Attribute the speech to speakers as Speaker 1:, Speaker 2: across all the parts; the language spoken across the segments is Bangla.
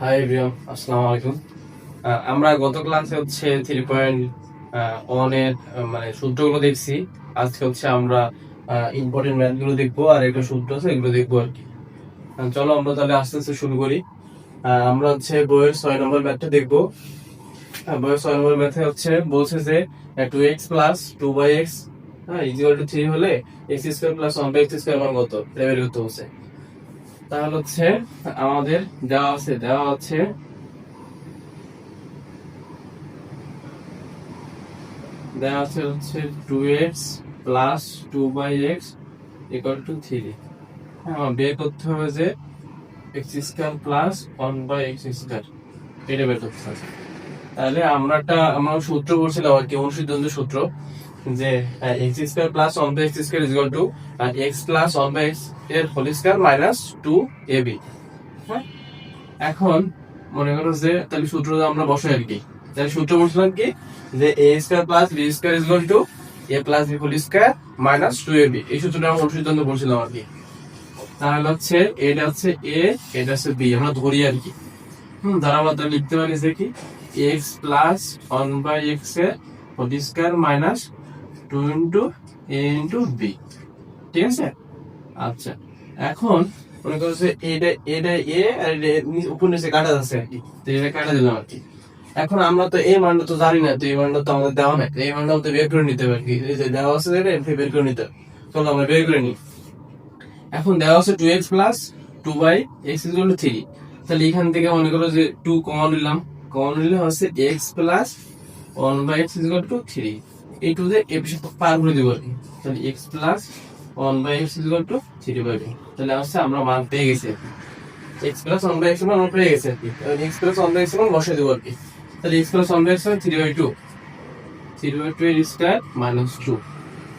Speaker 1: হাই এভরিওয়ান, আসসালামু আলাইকুম। আমরা গত ক্লাসে হচ্ছে 3.1 এর মানে সূত্রগুলো দেখছি। আজকে হচ্ছে আমরা ইম্পর্টেন্ট ম্যাথ গুলো দেখবো, আর একটা সূত্র আছে এগুলো দেখবো আর কি। চলো আমরা তাহলে আস্তে আস্তে শুরু করি। আমরা হচ্ছে বইয়ের 6 নম্বর ম্যাথটা দেখবো। বইয়ের 6 নম্বর ম্যাথে হচ্ছে বলছে যে 2x plus 2/x equal to 3 হলে x square plus 1/x square মান কত এটা বের করতে বলছে। তাহলে হচ্ছে আমাদের দেওয়া আছে হচ্ছে 2x plus 2/x equal to 3। আমার বের করতে হবে যে x square plus 1/x square, এটা বের করতে হবে। তাহলে আমরা সূত্র বলছিলাম আর কি, অনুসিদ্ধান্ত সূত্র, যে x square plus 1/x square equal two x plus 1/x এর হোল স্কয়ার মাইনাস 2ab। হ্যাঁ, এখন মনে করো যে তাহলে সূত্রটা আমরা বসাই আর কি। তাহলে সূত্র বলছিলাম কি, যে a square plus b square is equal to a plus b whole square minus 2ab। এই সূত্রটা আমরা অনুসিদ্ধান্ত বলছিলাম আর কি। তাহলে হচ্ছে এটা হচ্ছে a, এটা হচ্ছে b, আমরা ধরি আর কি। ধরা আমরা তাহলে লিখতে পারি যে কি, x প্লাস 1/x এর whole square minus 2 into a into b। ঠিক আছে। আচ্ছা, এখন মনে করো যে এটা এ আর উপর নিচে কাটা যাচ্ছে আর কি, তো এটা কাটা দিলাম আর কি। এখন আমরা তো এই মানটা তো জানি না, তো এই মানটা তো আমাদের দেওয়া নাই, এই মানটা আমাদের বের করে নিতে হবে আর কি। এই যে দেওয়া আছে এটা এমনি বের করে নিতে হবে। চলো আমরা বের করে নিই। এখন দেওয়া আছে 2x plus 2/x equal to 3। তাহলে এখান থেকে মনে করো যে 2 কমন নিলাম, কমন নিলে হচ্ছে x plus 1/x equal to 3। এই 2 দিয়ে এর সাথে পার করে দেব আর কি। তাহলে x plus 1/x equal to 3/2। তাহলে হচ্ছে আমরা মান পেয়ে গেছি আর কি। x প্লাস 1/x মান আমরা পেয়ে গেছি আর কি। তাহলে x প্লাস 1/x মান বসিয়ে দেব আর কি। তাহলে x প্লাস 1/x মানে 3/2, 3/2 এর স্কয়ার মাইনাস 2।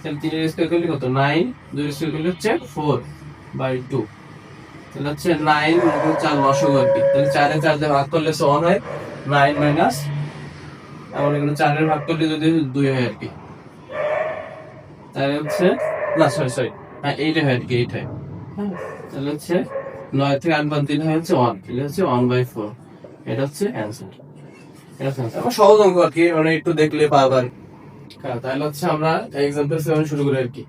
Speaker 1: তাহলে 3 এর স্কয়ার করলে কত, 9, 2 এর স্কয়ার করলে হচ্ছে 4/2। তাহলে হচ্ছে 9 এবং 4 লসাগু আর কি। তাহলে 4 এর 4 দিয়ে ভাগ করলে 1 হয়, 9 মাইনাস আমরা এখানে 4 এর ভাগ করলে যদি 2 হয় আর কি। তাহলে হচ্ছে না, সরি হ্যাঁ, এইটা হয় আর কি, এইটা। হ্যাঁ, তাহলে হচ্ছে 9 থেকে 8 বাদ দিলে হচ্ছে 1, তাহলে হচ্ছে 1/4। এটা হচ্ছে অ্যান্সার। এটা হচ্ছে answer। আমার সহজ অঙ্ক আর কি, মানে একটু দেখলে পারবার। হ্যাঁ, তাহলে হচ্ছে আমরা एग्जांपल 7 শুরু করি আর কি।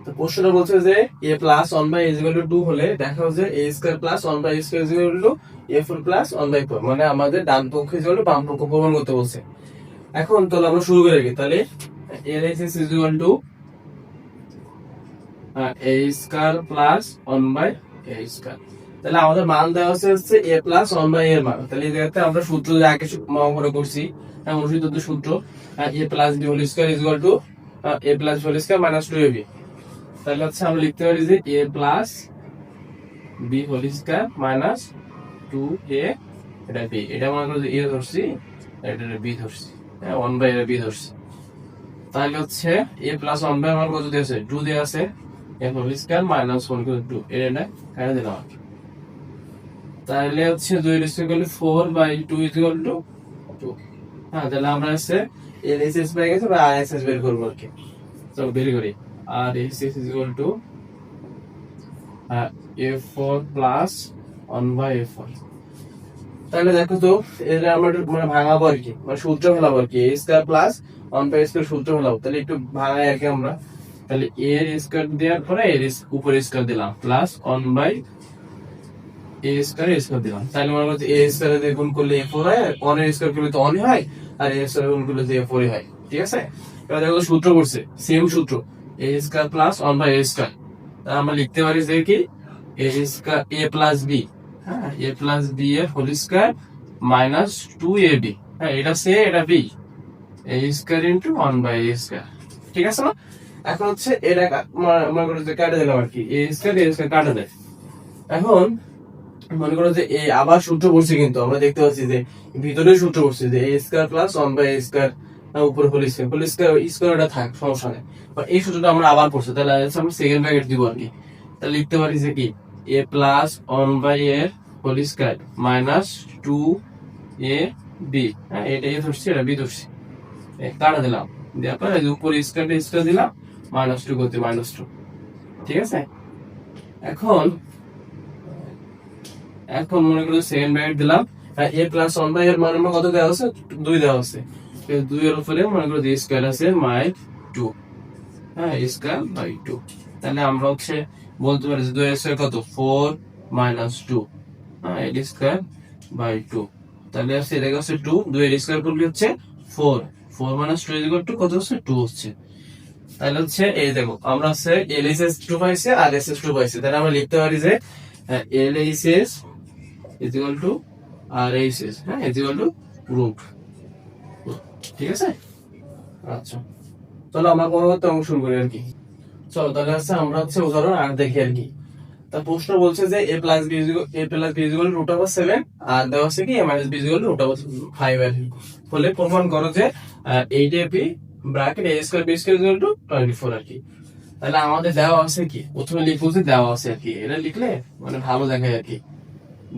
Speaker 1: তো প্রশ্নটা বলছে যে a plus 1/a equal to 2 হলে দেখা যাচ্ছে a square plus 1/a square equal two a4 plus 1/4, মানে আমাদের ডান পক্ষে ইকুয়াল টু বাম পক্ষ প্রমাণ করতে বলছে। এখন তাহলে আমরা শুরু করে রাখি। তাহলে a is equal to a square plus 1/a square. তাহলে আমাদের মান দেওয়া হচ্ছে a প্লাস 1/a এর মান। তাহলে এই জায়গাতে আমরা সূত্র যে আগে মনে করছি, অনুসৃত সূত্র, a plus b whole square is equal to a plus whole square minus 2ab। তাহলে হচ্ছে আমরা লিখতে পারি যে a plus b whole square minus 2a, এটা b, এটা মনে করো যে a ধরছি, এটা b ধরছি, হ্যাঁ 1/a b ধরছি। তাহলে হচ্ছে a প্লাস 1/a আমার কত দিয়েছে, 2 দেয়া আছে, a হোল স্কয়ার মাইনাস 1 করে 2, এটা কাটা দিলাম। তাহলে হচ্ছে 2 এর স্কয়ার করলে 4/2 ইকুয়াল টু 2। হ্যাঁ, তাহলে আমরা হচ্ছে LHS পেয়ে গেছে বা RHS বের করব আর কি। চলো বের করি। RHS equal to a4 plus 1/a4। তাহলে দেখো তো, এটা আমরা একটু মানে ভাঙাবো আর কি, মানে সূত্র ফেলাবো আর কি। a square plus 1/a square সূত্র ফেলাবো। তাহলে একটু ভাঙাই আর কি আমরা। তাহলে a এর স্কয়ার দেওয়ার পরে এর উপরে স্কয়ার দিলাম প্লাস 1/a স্কয়ার স্কয়ার দিলাম। তাহলে মনে করছি a স্কয়ার দিয়ে গুণ করলে a4 হয়, আর 1 এর স্কয়ার করলে তো 1 হয়, আর a স্কয়ার গুণ করলে তো a4 হয়। ঠিক আছে। এবার দেখো সূত্র করছে, সেম সূত্র, a square plus 1/a square. তাহলে আমরা লিখতে পারি যে কি, a square a plus b, হ্যাঁ a প্লাস b এর হোল স্কয়ার মাইনাস 2ab। হ্যাঁ, এটা সে এটা b, a square into 1/a square. ঠিক আছে না। এখন হচ্ছে এটা মনে করো যে কাটা দিলাম আর কি, a স্কয়ার কাটা দেয়। এখন মনে করো যে এই আবার সূত্র পড়ছি, কিন্তু আমরা দেখতে পাচ্ছি যে ভিতরে সূত্র পড়ছি যে a square plus 1/a square, উপরে হোল স্কয়ারটা থাক, সমস্যা নেই। এই সূত্রটা আমরা আবার পড়ছি, তাহলে আমরা সেকেন্ড ব্র্যাকেট দিব আর কি। তাহলে লিখতে পারি যে কি, a প্লাস 1/a এর হোল স্কয়ার মাইনাস 2ab। হ্যাঁ, এটা a ধরছি, এটা b ধরছি, কাটা দিলাম, দেওয়ার পরে উপরে স্কয়ার দিলাম, -2 করতে -2। ঠিক আছে। এখন মনে করো সেকেন্ড ব্র্যাকেট দিলাম, এ প্লাস 1 বাই এর মান আমার কত দেওয়া আছে, 2 দেওয়া আছে। 2 এর উপরে মনে করো যে স্কয়ার আছে মাই 2, হ্যাঁ স্কয়ার বাই 2। তাহলে আমরা হচ্ছে বলতে পারি যে 2 এর স্কয়ার কত, 4 মাইনাস 2, হ্যাঁ এর স্কয়ার বাই 2। তাহলে আছে এটা হচ্ছে 2, 2 এর স্কয়ার করলে হচ্ছে 4, 4 মাইনাস 2 ইকুয়াল টু কত হচ্ছে, 2 হচ্ছে। তাহলে হচ্ছে এই দেখো আমরা হচ্ছে LHS 2 পাইছি আর SS 2 পাইছি। তাহলে আমরা লিখতে পারি যে LHS is equal to RHS, হ্যাঁ is equal to রুট। ঠিক আছে, আচ্ছা চলো আমরা পরবর্তী অঙ্ক শুরু করি আর কি। চলো তাহলে হচ্ছে আমরা হচ্ছে উদাহরণ আর দেখি আর কি। তা প্রশ্ন বলছে যে a plus b is equal to root over 7 আর দেওয়া আছে কি a minus b is equal to root over 5 এর ফলে প্রমাণ করো যে 8ab bracket a square b square is equal to 24 আর কি। তাহলে আমাদের দেওয়া আছে কি, প্রথমে লিখবো যে দেওয়া আছে আর কি, এটা লিখলে মানে ভালো দেখায় আর কি।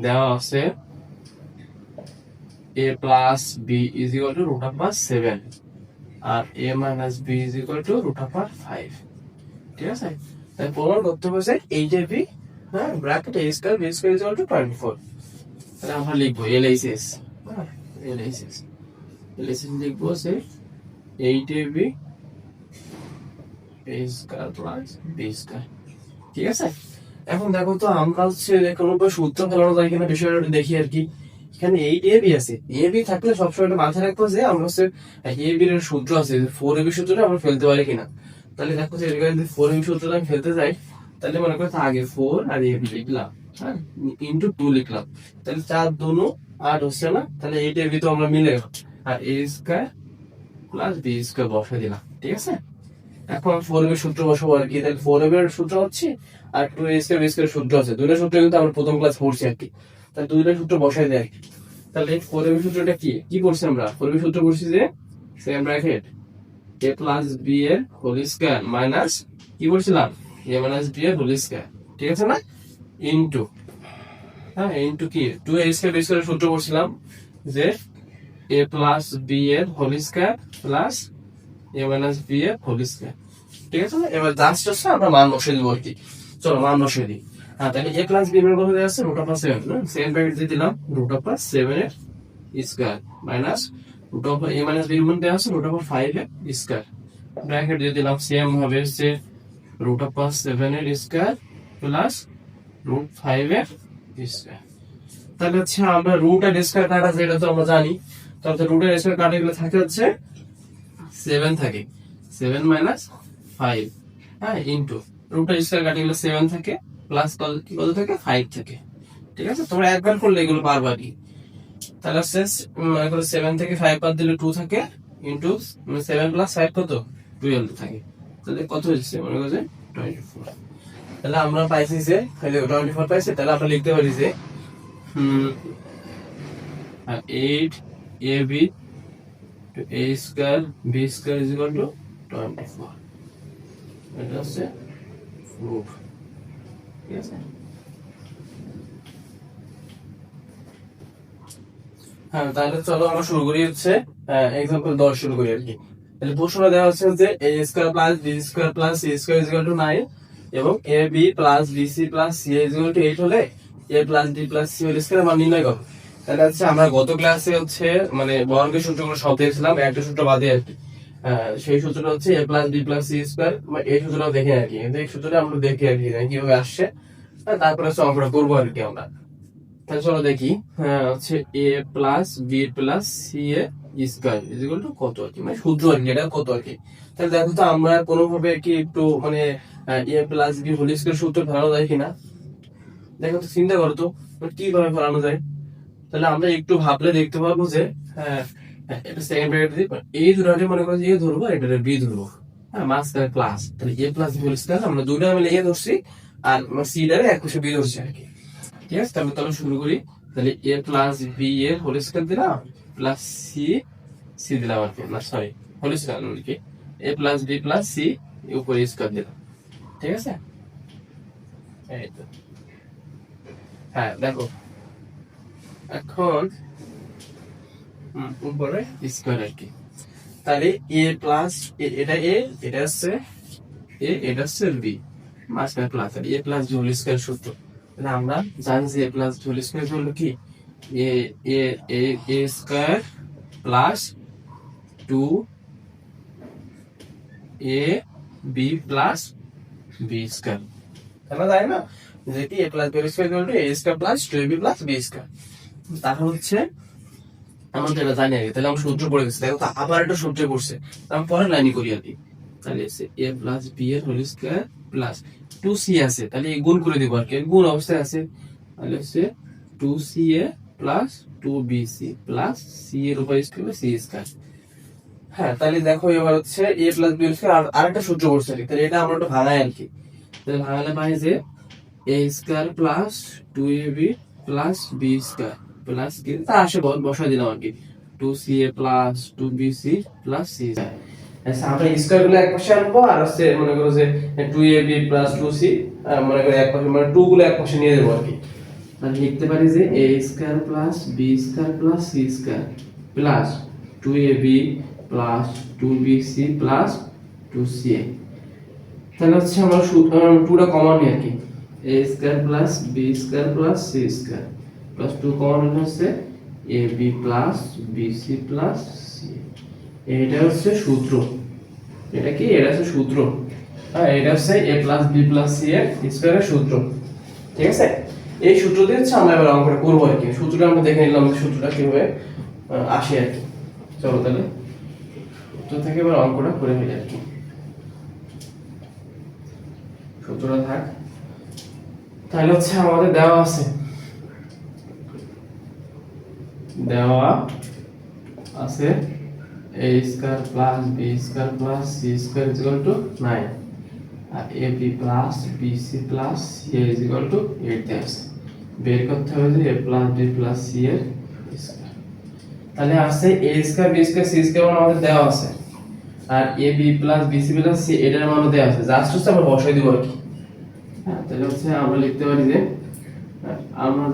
Speaker 1: দেওয়া আছে a plus b is equal to root over 7 R a minus b is equal to root over 5। ঠিক আছে, তাই প্রমাণ করতে হবে যে 8ab, হ্যাঁ bracket a square b square is equal to 24। তাহলে আমরা লিখবো LHS, হ্যাঁ LHS লিখবো যে 8ab a square plus b square. ঠিক আছে, এখন দেখো তো আমরা হচ্ছে কোনো সূত্র ফেলানো যায় কিনা বিষয়টা দেখি আর কি। এখানে 8ab আছে, ab থাকলে সবসময় মাথায় রাখবো যে আমরা হচ্ছে ab এর সূত্র আছে 4ab সূত্রটা আমরা ফেলতে পারি কিনা। তাহলে দেখো যে যদি 4ab সূত্রটা আমি ফেলতে যাই তাহলে মনে করো আগে 4 আর ab লিখলাম, হ্যাঁ ইনটু 2 লিখলাম, তাহলে 4 2 8 হচ্ছে না, তাহলে 8ab তো আমরা মিলে আর a square plus b square বসে দিলাম। ঠিক আছে, এখন 4ab এর সূত্র বসাবো আর কি। তাহলে 4ab এর সূত্র হচ্ছে আর 2a স্কয়ার b স্কয়ার সূত্র আছে, দুইটা সূত্র কিন্তু আমরা প্রথম ক্লাস পড়ছি আর কি। তাহলে দুইটা সূত্র বসাই দেয় আর কি। তাহলে 4ab সূত্রটা কি কি করছি আমরা, 4ab সূত্র করছি যে same bracket a plus b এর হোল স্কয়ার মাইনাস কি বলছিলাম a মাইনাস b এর হোল স্কয়ার। ঠিক আছে না, ইনটু, হ্যাঁ ইনটু কি 2a স্কয়ার b স্কয়ার সূত্র করছিলাম যে a প্লাস b এর whole square plus a minus b এর হোল স্কয়ার। ঠিক আছে, এবার জাস্ট হচ্ছে আমরা মান বসিয়ে দিব আর কি। চলো মান বসিয়ে দিই। হ্যাঁ তাহলে a প্লাস b এর কত দেওয়া আছে, রুট ওভার 7, সেম ব্র্যাকেট দিয়ে দিলাম রুট ওভার 7 এর square minus root over a minus b এর মান দেওয়া আছে রুট ওভার 5 এর স্কয়ার, ব্র্যাকেট দিয়ে দিলাম সেম হবে হচ্ছে রুট ওভার 7 এর স্কয়ার প্লাস রুট 5 এর স্কয়ার। তাহলে হচ্ছে আমরা রুট আর স্কয়ার কাটা যেটা তো আমরা জানি, তাহলে রুট আর স্কয়ার কাটা এগুলো থাকে হচ্ছে 7 থাকে, 7 মাইনাস 5, হ্যাঁ ইনটু রুট আর স্কয়ার কাটা এগুলো 7 থাকে প্লাস কত থাকে 5 থাকে। ঠিক আছে, তোমরা একবার করলে এগুলো বারবারই। তাহলে হচ্ছে মনে করো 7 থেকে 5 বাদ দিলে 2 থাকে ইনটু 7 প্লাস 5 কত 12 থাকে। তাহলে কত হচ্ছে মনে করো যে 24। তাহলে আমরা পাইছি যে 24 পাইছি। তাহলে আমরা লিখতে পারি যে 8ab to a square b square is equal to 24। এটা হচ্ছে প্রুফ। ঠিক আছে, হ্যাঁ তাহলে চলো আমরা শুরু করি হচ্ছে এক্সাম্পল 10 শুরু করি আর কি। তাহলে প্রশ্নটা দেওয়া হচ্ছে যে a square plus b square plus c square is equal to 9 এবং ab plus bc plus c is equal to 8 হলে a plus d plus c whole square মান নির্ণয় করো। তাহলে হচ্ছে আমরা গত ক্লাসে হচ্ছে মানে বর্গের সূত্রগুলো সব দেখছিলাম, একটা সূত্র বাদে আর কি। সেই সূত্রটা হচ্ছে a plus b plus c square, এই সূত্রটাও দেখি আর কি, কিন্তু এই সূত্রটা আমরা দেখি আর কি কিভাবে আসছে, তারপরে হচ্ছে অঙ্কটা করবো আর কি আমরা। তাহলে চলো দেখি, হচ্ছে a plus b plus c এর স্কয়ার ইজ ইকুয়াল টু কত আর কি, মানে সূত্র আর কি, এটা কত আর কি। তাহলে দেখো তো আমরা কোনোভাবে কি একটু মানে a plus b whole square সূত্র ফেলানো যায় কিনা, দেখো তো চিন্তা করো তো কিভাবে ফেলানো যায়। তাহলে আমরা একটু ভাবলে দেখতে পারবো যে এটা সেকেন্ড ব্র্যাকেট দিয়ে এই দুটোকে মনে করো যে a ধরবো, এটা b ধরবো, হ্যাঁ মাঝখানে প্লাস, তাহলে a plus b whole square আমরা দুটো মিলে a ধরছি আর c টারে এক পাশে b ধরছি আর কি। ঠিক আছে, তাহলে শুরু করি। তাহলে a প্লাস b এর হোল স্কয়ার দিলাম প্লাস c দিলাম আর কি, না সরি হোল স্কয়ার কি a plus b plus c উপরে স্কয়ার দিলাম। ঠিক আছে, এই তো হ্যাঁ দেখো এখন উপরে স্কয়ার আর কি। তাহলে a প্লাস এটা a, এটা হচ্ছে a, এটা হচ্ছে b, মাঝখানে প্লাস, তাহলে a plus b whole square সূত্র। তাহলে আমরা জানি যে a plus b whole square হলো কি A A A A square plus 2 A B plus B square, জানা যায় না যে কি a plus b square equal to a square plus 2ab plus b square. তাহলে হচ্ছে আমরা তো এটা জানি আগে, তাহলে আমরা সূত্র পড়ে গেছি, দেখো তো আবার একটা সূত্র পড়ছে, আমি পরের লাইনই করি আর কি। তাহলে a প্লাস b এর হোল স্কয়ার প্লাস 2c আছে, তাহলে এই গুণ করে দিব আর কি, গুণ অবস্থায় আছে। তাহলে হচ্ছে 2ca plus 2bc plus c এর উপর স্কয়ার c স্কয়ার। হ্যাঁ, তাহলে দেখো এবার হচ্ছে a প্লাস b স্কয়ার আর একটা সূত্র পড়ছে আর কি, তাহলে এটা আমরা একটু ভাঙাই আর কি। তাহলে ভাঙালে পাই যে a square plus 2ab plus b square plus কি তা আসে বসাই দিলাম আর কি 2ca plus 2bc plus c square. আচ্ছা, আমরা স্কয়ার গুলো এক পাশে আনবো, আর হচ্ছে মনে করো যে 2ab প্লাস 2c মনে করো এক পাশে, মানে 2 গুলো এক পাশে নিয়ে দেব আর কি। তাহলে লিখতে পারি যে a square plus b square plus c square plus 2ab plus 2bc plus 2ca। তাহলে হচ্ছে আমরা 2টা কমন নিই আর কি, a square plus b square plus c square plus 2 common হচ্ছে ab plus bc plus c। এটা হচ্ছে সূত্র, এটা কি, এটা হচ্ছে সূত্র, হ্যাঁ এটা হচ্ছে a plus b plus c এর স্কয়ারের সূত্র, ঠিক আছে। এই সূত্র দিয়ে হচ্ছে আমরা এবার অঙ্কটা করবো আর কি। সূত্রটা আমরা দেখে নিলাম সূত্রটা কিভাবে আসে আর কি। চলো তাহলে সূত্র থেকে এবার অঙ্কটা করে ফেলি আর কি। সূত্রটা থাক, তাহলে হচ্ছে আমাদের দেওয়া আছে a square plus b square plus c square is equal to 9 আর ab plus bc plus c is equal to 8 দেওয়া আছে। বের করতে হবে যে a plus b plus c এর স্কয়ার। তাহলে আসছে a square b square c square মান আমাদের দেওয়া আছে, আর ab plus bc plus c এটার মানও দেওয়া আছে, জাস্ট হচ্ছে আমরা বসাই দিব আর কি। হ্যাঁ, তাহলে হচ্ছে আমরা লিখতে পারি যে আমরা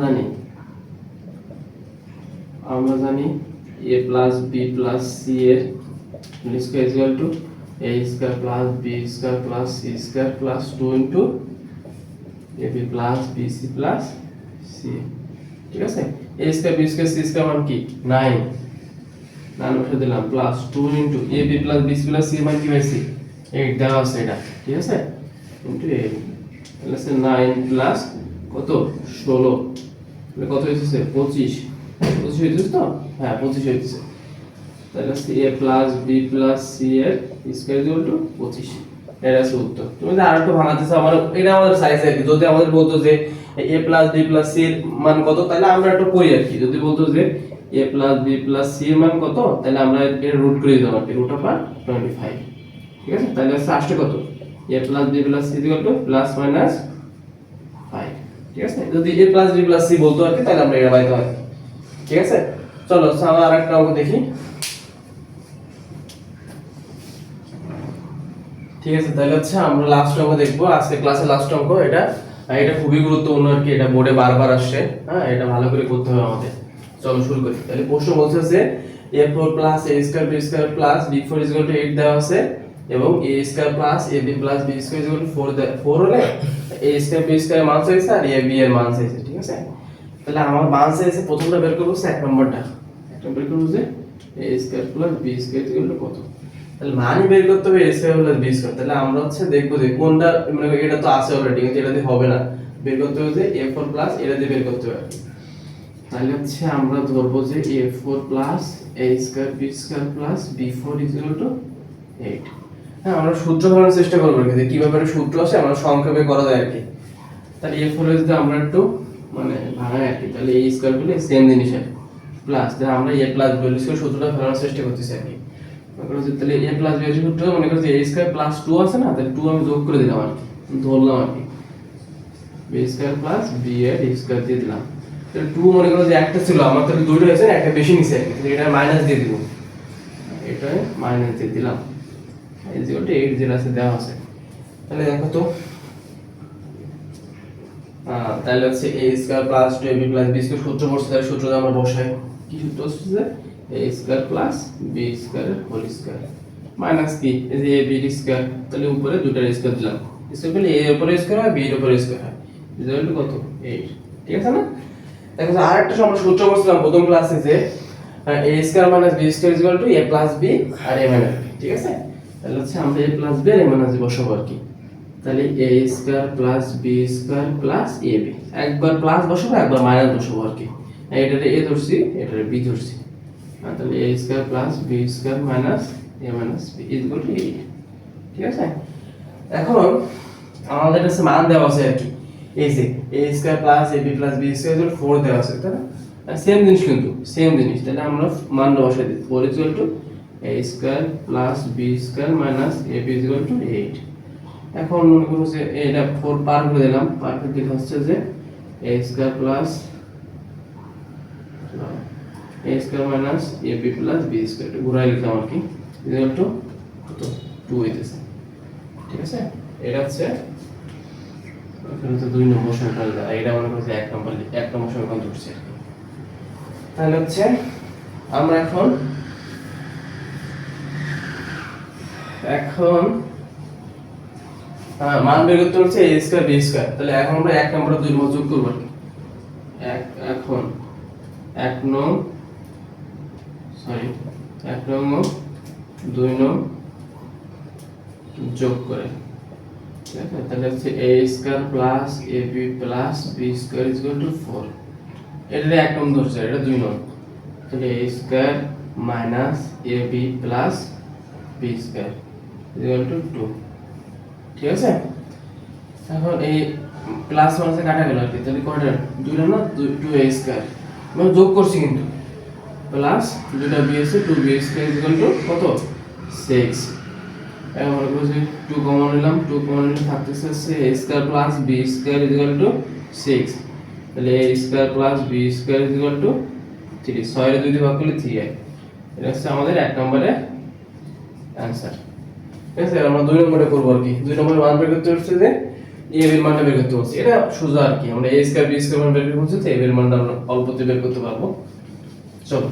Speaker 1: জানি a plus b plus c এর whole square is equal to a square plus b square plus c square plus 2 into ab plus bc plus c, ঠিক আছে। a square b square c square মান কি 9, 9 বসে দিলাম plus 2 into ab plus bc plus c মান কি পাইছি 8 দেওয়া আছে এটা, ঠিক আছে, ইনটু a তাহলে 9 প্লাস কত 16, তাহলে কত হইছে 25 হইছে তো, হ্যাঁ 25 হইছে। তাহলে a plus b plus c এর স্কয়ার ইকুয়াল টু 25, এটা হচ্ছে উত্তর। তুমি যদি আরেকটু ভাঙাতে চাও, মানে এটা আমাদের সাইজ আর কি, যদি আমাদের বলতো যে a plus b plus c এর মান কত, তাহলে আমরা একটু করি আর কি। যদি বলতো যে a plus b plus c এর মান কত, তাহলে আমরা এর রুট করে দিতাম আর কি, রুট অফ 25, ঠিক আছে। তাহলে হচ্ছে আসছে কত a plus b plus c equal to plus minus 5, ঠিক আছে। যদি a plus b plus c বলতো আর কি, তাহলে আমরা এটা পাইতাম আর কি, ঠিক আছে। চলো আমরা আরেকটা অঙ্ক দেখি, ঠিক আছে। তাহলে হচ্ছে আমরা লাস্ট অঙ্ক দেখবো আজকে ক্লাসে, লাস্ট অঙ্ক এটা, এটা খুবই গুরুত্বপূর্ণ আর কি, এটা বোর্ডে বারবার আসছে, হ্যাঁ এটা ভালো করে করতে হবে আমাদের। চলো শুরু করি। তাহলে প্রশ্ন বলছে যে a4 plus a square b square plus b4 is equal to 8 দেওয়া আছে, এবং a square plus ab plus b square is equal two 4 হলে a স্কয়ার b স্কয়ার মান চাইছে আর ab এর মান চাইছে, ঠিক আছে। তাহলে আমার মান চাইছে, প্রথমটা বের করব এক নম্বরটা, বের করব যে a square plus b square is equal two কত, তাহলে মানই বের করতে হবে a square plus b square. তাহলে আমরা হচ্ছে দেখবো যে কোনটা, মানে এটা তো আছে অলরেডি, কিন্তু এটা দিয়ে হবে না, বের করতে হবে যে a4 প্লাস এটা দিয়ে বের করতে হবে। তাহলে হচ্ছে আমরা ধরবো যে a4 plus a square b square plus b4 is equal to 8। হ্যাঁ, আমরা সূত্র ধরার চেষ্টা করব যে কিভাবে সূত্র আসে আমরা সংক্ষেপে করা যায় আর কি। তাহলে a4 এর যদি আমরা একটু মানে ভাঙাই আর কি, তাহলে a স্কয়ার বলে সেম জিনিস আর প্লাস, তাহলে আমরা a প্লাস b স্কয়ার সূত্রটা ফেলার চেষ্টা করতেছি আর কি। মনে করো যে তাহলে a প্লাস b এর সূত্র, মনে করো যে a স্কয়ার প্লাস 2 আছে না, তাহলে 2 আমি যোগ করে দিলাম আর কি, ধরলাম আর কি, b স্কয়ার প্লাস b এর স্কয়ার দিয়ে দিলাম। তাহলে 2 মনে করো যে একটা ছিল আমার, তাহলে দুইটা হয়েছে, একটা বেশি নিছে আর কি, তাহলে এটা মাইনাস দিয়ে দিব, এটা মাইনাস দিয়ে দিলাম, এই যে ওটা 8 যেটা আছে দেওয়া আছে। তাহলে দেখো তো, তাহলে হচ্ছে a square plus 2ab plus b square সূত্র বসছে, তাহলে সূত্রটা আমরা বসাই। কি সূত্র হচ্ছে যে a square plus b square whole square minus কি, এই যে ab এর স্কয়ার, তাহলে উপরে দুটার স্কয়ার দিলাম, স্কয়ার পেলে a এর উপরে স্কয়ার হয় b এর উপরে স্কয়ার হয়, রেজাল্ট কত 8, ঠিক আছে না। দেখো আরেকটা আমরা সূত্র করছিলাম প্রথম ক্লাসে যে a square minus b square equal to a plus b আর a মাইনাস b, ঠিক আছে? তাহলে হচ্ছে আমরা a প্লাস b আর a মাইনাস b বসাবো আর কি। তাহলে a square plus b square plus ab, একবার প্লাস বসাবো একবার মাইনাস বসাবো আর কি। এটারে a ধরছি, এটারে b ধরছি। তাহলে a square plus b square minus a minus b equal to 8, ঠিক আছে? এখন আমাদের কাছে মান দেওয়া আছে আর কি, এই যে a square plus ab plus b square equal 4 দেওয়া আছে, তাই না? সেম জিনিস, কিন্তু সেম জিনিস। তাহলে আমরা মানটা বসাই দিই, 4 equal to a square plus b square minus ab equal to 8। এখন মনে করো যে এটা 4 পার করে দিলাম, পার করে দিলে হচ্ছে যে a square plus a square minus ab plus b square, ঘুরাই লিখলাম আর কি, ইকুয়াল টু কত 2 হইতেছে, ঠিক আছে? এটা হচ্ছে এখানে তো 2 নম্বর সমীকরণ, এটা মনে করো যে 1 নম্বর সমীকরণ ধরছি আর কি। তাহলে হচ্ছে আমরা এখন মান বের করতে হচ্ছে a স্কয়ার b স্কয়ার। তাহলে এখন আমরা 1 নম্বর 2 নম্বর যোগ করব আর কি। এখন 1 নং 2 নং যোগ করে, ঠিক আছে? তাহলে হচ্ছে a square plus ab plus b square equal two 4। এটা 1 নং ধরছে, এটা 2 নং। তাহলে a square minus ab plus b square equal two 2, ঠিক আছে? এখন এই প্লাস মাইনাসে কাটা গেল আর কি। তাহলে কয়টা 2 না 2a স্কয়ার মানে যোগ করছি কিন্তু, প্লাস 2টা b আছে 2b স্কয়ার ইকুয়াল টু কত 6। এখন মনে করো যে 2 কমন নিলাম, 2 কমন নিলে থাকতেছে a square plus b square equal two 6। তাহলে a square plus b square equal two 3, 6 এর 2 দিয়ে ভাগ করলে 3 হয়। এটা হচ্ছে আমাদের 1 নম্বরের आंसर, ঠিক আছে? আমরা 2 নম্বরে করব আর কি। 2 নম্বরে মান বের করতে হচ্ছে যে a এর মানটা বের করতে হচ্ছে, এটা সোজা আর কি। আমরা a স্কয়ার b স্কয়ার মান বের করতে হচ্ছে, a এর মানটা আমরা অল্পতে বের করতে পারবো। চলো,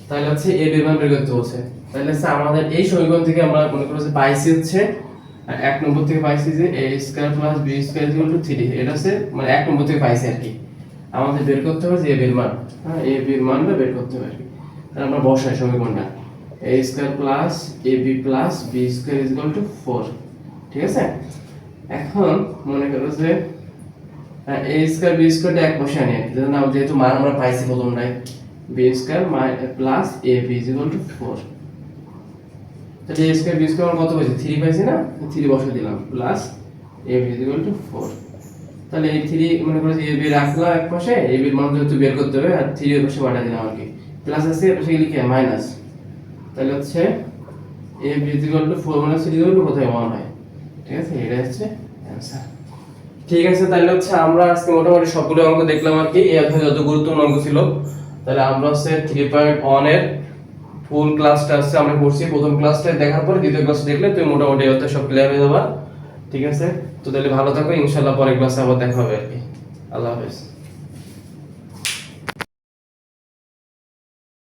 Speaker 1: তাহলে হচ্ছে a এর মান বের করতে হচ্ছে। তাহলে হচ্ছে আমাদের এই সমীকরণ থেকে আমরা মনে করো যে পাইছি হচ্ছে 1 নম্বর থেকে পাইছি যে a square plus b square equal two 3। এটা হচ্ছে মানে 1 নম্বর থেকে পাইছি আর কি। আমাদের বের করতে হবে যে a এর মান, হ্যাঁ a এর মানটা বের করতে হবে আর কি। তাহলে আমরা বসাই সমীকরণটা a square plus ab plus b square equal two 4, ঠিক আছে? এখন মনে করো যে a স্কয়ার b স্কয়ারটা এক বসে আনি আর কি, যেহেতু মান আমরা পাইছি প্রথমটাই, b square plus ab equal to 4। তাহলে a স্কয়ার b স্কয়ার কত পাইছি 3 পাইছি না, 3 বসে দিলাম, প্লাস ab ইকুয়াল টু 4। তাহলে এই 3 মনে করো যে ab রাখলাম এক পাশে, ab এর মান যেহেতু বের করতে হবে আর 3 এর পাশে বাড়া দিলাম আর কি, প্লাস আছে এর পাশে লিখে মাইনাস। তাহলে হচ্ছে ab equal to 4 minus 3 equal to কোথায় 1 হয়, ঠিক আছে? এটা হচ্ছে आंसर, ঠিক আছে? তাহলে হচ্ছে আমরা আজকে মোটামুটি সবগুলো অঙ্ক দেখলাম আর কি। এই অধ্যায়ে যত গুরুত্বপূর্ণ অঙ্ক ছিল, তাহলে আমরা হচ্ছে 3.1 এর ফুল ক্লাসটা আছে আমরা করছি। প্রথম ক্লাসটা দেখার পরে দ্বিতীয় ক্লাস দেখলে তুমি মোটামুটি এই অধ্যায় সব ক্লিয়ার হয়ে যাবে, ঠিক আছে? তো তাহলে ভালো থাকো, ইনশাআল্লাহ পরের ক্লাসে আবার দেখা হবে আর কি। আল্লাহ হাফেজ।